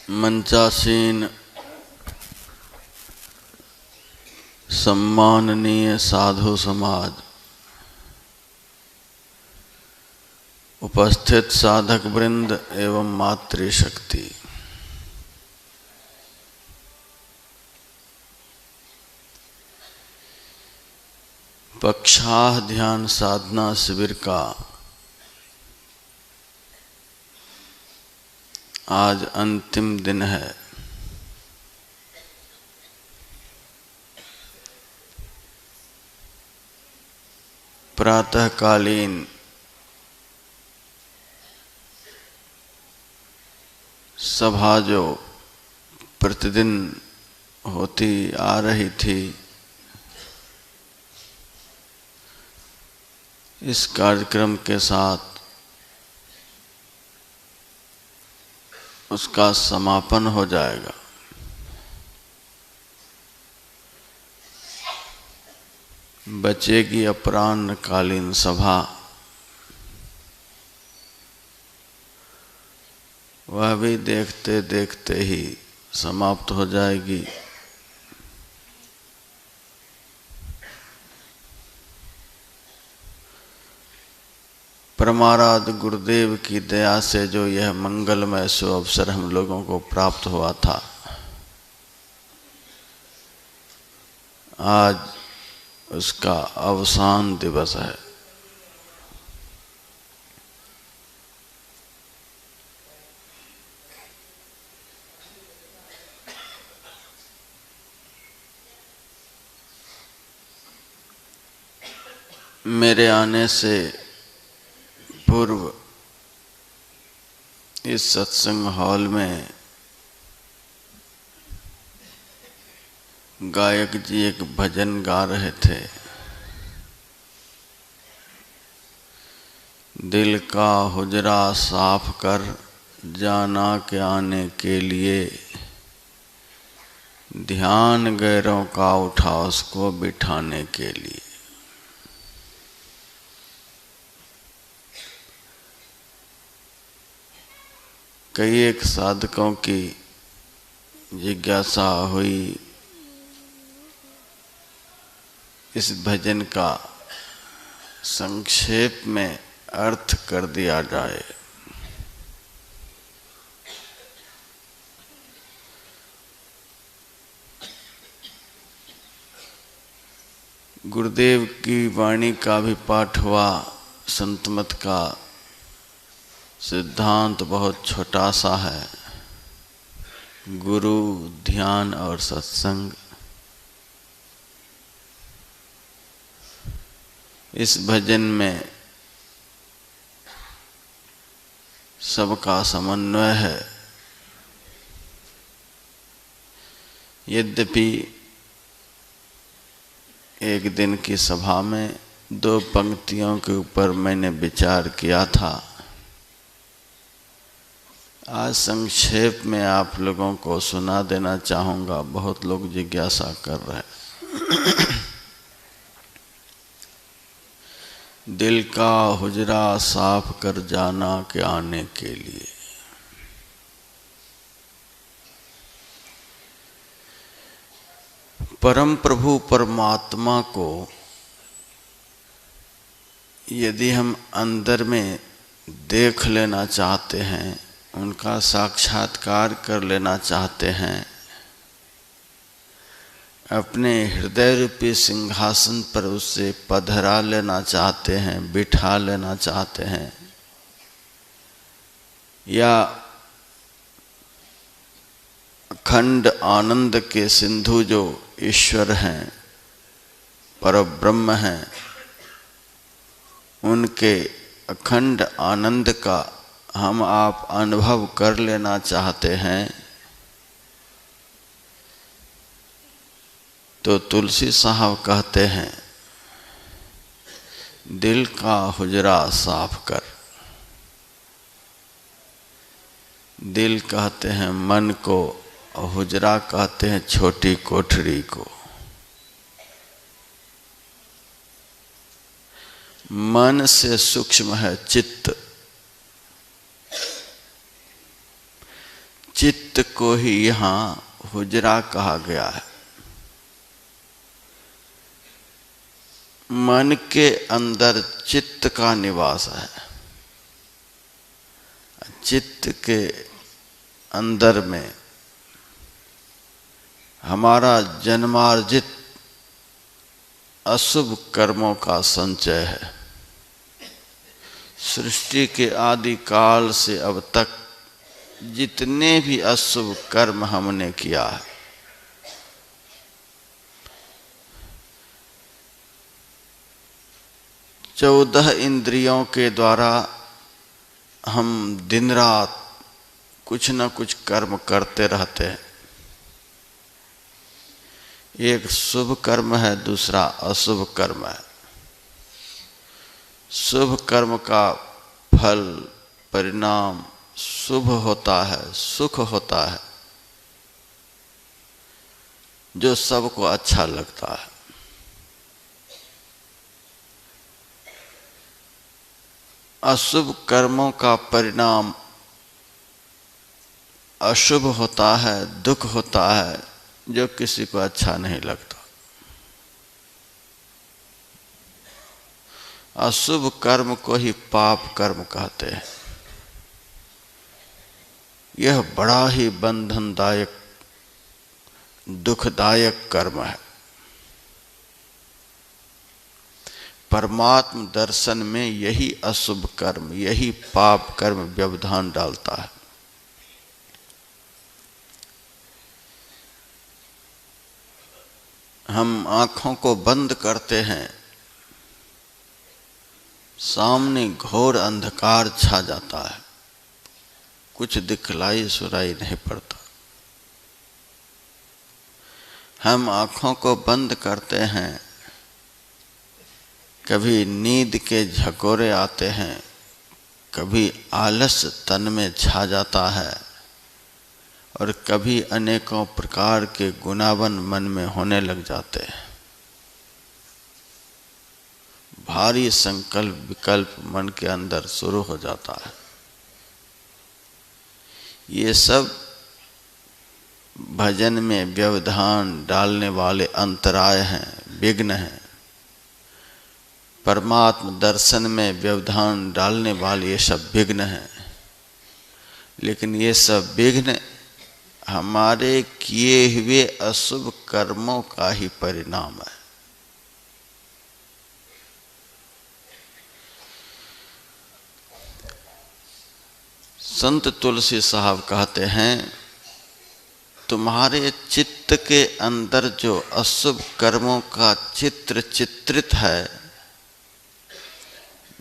मंचासीन सम्माननीय साधु समाज, उपस्थित साधक वृंद एवं मातृशक्ति, पक्षाह ध्यान साधना शिविर का आज अंतिम दिन है। प्रातःकालीन सभा जो प्रतिदिन होती आ रही थी, इस कार्यक्रम के साथ उसका समापन हो जाएगा। बचेगी अपराह्नकालीन सभा, वह भी देखते देखते ही समाप्त हो जाएगी। परमाराध्य गुरुदेव की दया से जो यह मंगलमय शुभ अवसर हम लोगों को प्राप्त हुआ था, आज उसका अवसान दिवस है। मेरे आने से पूर्व इस सत्संग हॉल में गायक जी एक भजन गा रहे थे। दिल का हुजरा साफ कर जाना के आने के लिए, ध्यान गैरों का उठा उसको बिठाने के लिए। कई एक साधकों की जिज्ञासा हुई, इस भजन का संक्षेप में अर्थ कर दिया जाए। गुरुदेव की वाणी का भी पाठ हुआ। संतमत का सिद्धांत बहुत छोटा सा है, गुरु, ध्यान और सत्संग। इस भजन में सबका समन्वय है। यद्यपि एक दिन की सभा में 2 पंक्तियों के ऊपर मैंने विचार किया था, आज संक्षेप में आप लोगों को सुना देना चाहूँगा। बहुत लोग जिज्ञासा कर रहे हैं। दिल का हुजरा साफ कर जाना के आने के लिए, परम प्रभु परमात्मा को यदि हम अंदर में देख लेना चाहते हैं, उनका साक्षात्कार कर लेना चाहते हैं, अपने हृदय रूपी सिंहासन पर उसे पधरा लेना चाहते हैं, बिठा लेना चाहते हैं, या अखंड आनंद के सिंधु जो ईश्वर हैं, परब्रह्म हैं, उनके अखंड आनंद का हम आप अनुभव कर लेना चाहते हैं, तो तुलसी साहब कहते हैं, दिल का हुजरा साफ कर। दिल कहते हैं मन को, और हुजरा कहते हैं छोटी कोठरी को। मन से सूक्ष्म है चित्त, चित्त को ही यहाँ हुजरा कहा गया है। मन के अंदर चित्त का निवास है। चित्त के अंदर में हमारा जन्मार्जित अशुभ कर्मों का संचय है। सृष्टि के आदि काल से अब तक जितने भी अशुभ कर्म हमने किया है, चौदह इंद्रियों के द्वारा हम दिन रात कुछ न कुछ कर्म करते रहते हैं। एक शुभ कर्म है, दूसरा अशुभ कर्म है। शुभ कर्म का फल परिणाम शुभ होता है, सुख होता है, जो सबको अच्छा लगता है। अशुभ कर्मों का परिणाम अशुभ होता है, दुख होता है, जो किसी को अच्छा नहीं लगता। अशुभ कर्म को ही पाप कर्म कहते हैं। यह बड़ा ही बंधनदायक दुखदायक कर्म है। परमात्म दर्शन में यही अशुभ कर्म, यही पाप कर्म व्यवधान डालता है। हम आंखों को बंद करते हैं, सामने घोर अंधकार छा जाता है, कुछ दिखलाई सुनाई नहीं पड़ता। हम आंखों को बंद करते हैं, कभी नींद के झकोरे आते हैं, कभी आलस तन में छा जाता है, और कभी अनेकों प्रकार के गुनावन मन में होने लग जाते हैं। भारी संकल्प विकल्प मन के अंदर शुरू हो जाता है। ये सब भजन में व्यवधान डालने वाले अंतराय हैं, विघ्न हैं। परमात्म दर्शन में व्यवधान डालने वाले ये सब विघ्न हैं। लेकिन ये सब विघ्न हमारे किए हुए अशुभ कर्मों का ही परिणाम है। संत तुलसी साहब कहते हैं, तुम्हारे चित्त के अंदर जो अशुभ कर्मों का चित्र चित्रित है,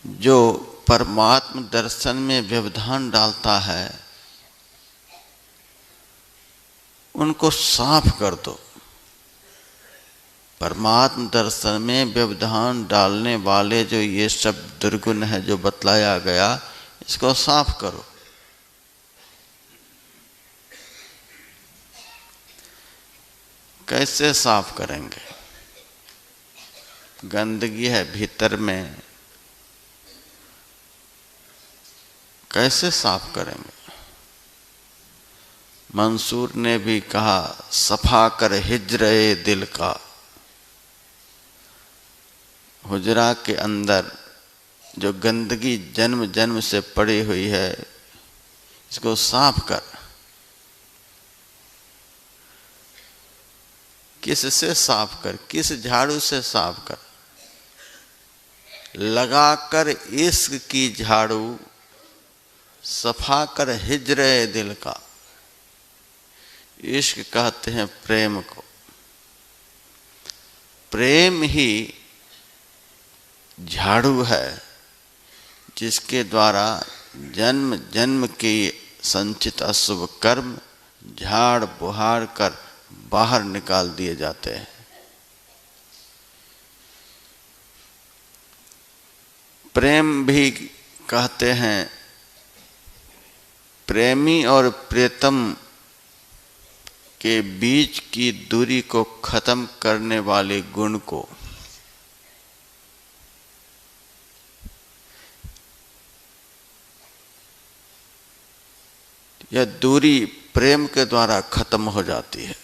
जो परमात्म दर्शन में व्यवधान डालता है, उनको साफ कर दो। परमात्म दर्शन में व्यवधान डालने वाले जो ये सब दुर्गुण है जो बतलाया गया, इसको साफ करो। कैसे साफ करेंगे? गंदगी है भीतर में, कैसे साफ करेंगे? मंसूर ने भी कहा, सफा कर हिजरे दिल का। हुजरा के अंदर जो गंदगी जन्म जन्म से पड़ी हुई है, इसको साफ कर। किससे साफ कर? किस झाड़ू से साफ कर? लगाकर इश्क की झाड़ू, सफा कर हिजरे दिल का। इश्क कहते हैं प्रेम को। प्रेम ही झाड़ू है जिसके द्वारा जन्म जन्म के संचित अशुभ कर्म झाड़ बुहार कर बाहर निकाल दिए जाते हैं। प्रेम भी कहते हैं, प्रेमी और प्रियतम के बीच की दूरी को खत्म करने वाले गुण को। यह दूरी प्रेम के द्वारा खत्म हो जाती है।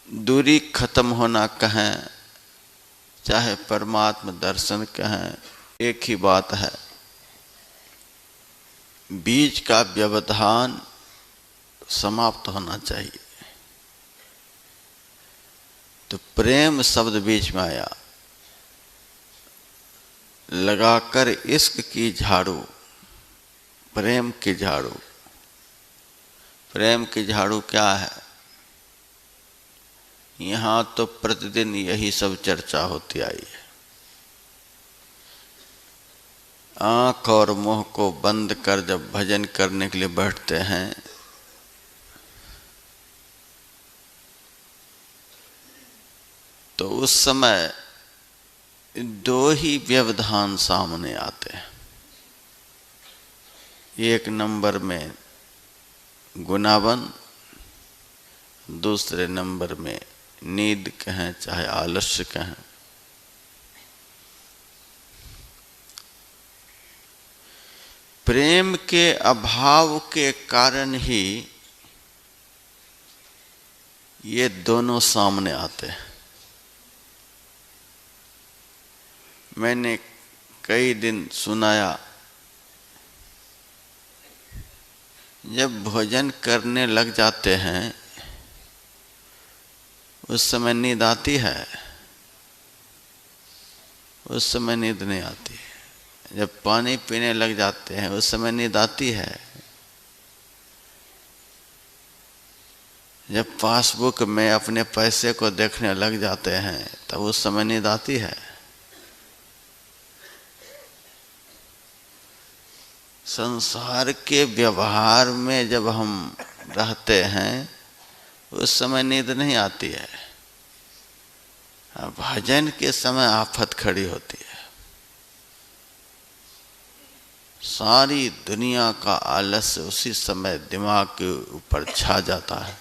दूरी खत्म होना कहें चाहे परमात्मा दर्शन कहें, एक ही बात है। बीच का व्यवधान समाप्त होना चाहिए। तो प्रेम शब्द बीच में आया, लगाकर इश्क की झाड़ू, प्रेम की झाड़ू। प्रेम की झाड़ू क्या है? यहाँ तो प्रतिदिन यही सब चर्चा होती आई है। आँख और मुंह को बंद कर जब भजन करने के लिए बैठते हैं तो उस समय दो ही व्यवधान सामने आते हैं। एक नंबर में गुनावन, दूसरे नंबर में नींद कहें चाहे आलस्य कहें। प्रेम के अभाव के कारण ही ये दोनों सामने आते हैं। मैंने कई दिन सुनाया, जब भोजन करने लग जाते हैं उस समय नींद आती है? उस समय नींद नहीं आती है। जब पानी पीने लग जाते हैं उस समय नींद आती है? जब पासबुक में अपने पैसे को देखने लग जाते हैं तब उस समय नींद आती है? संसार के व्यवहार में जब हम रहते हैं उस समय नींद नहीं आती है। भजन के समय आफत खड़ी होती है। सारी दुनिया का आलस्य उसी समय दिमाग के ऊपर छा जाता है।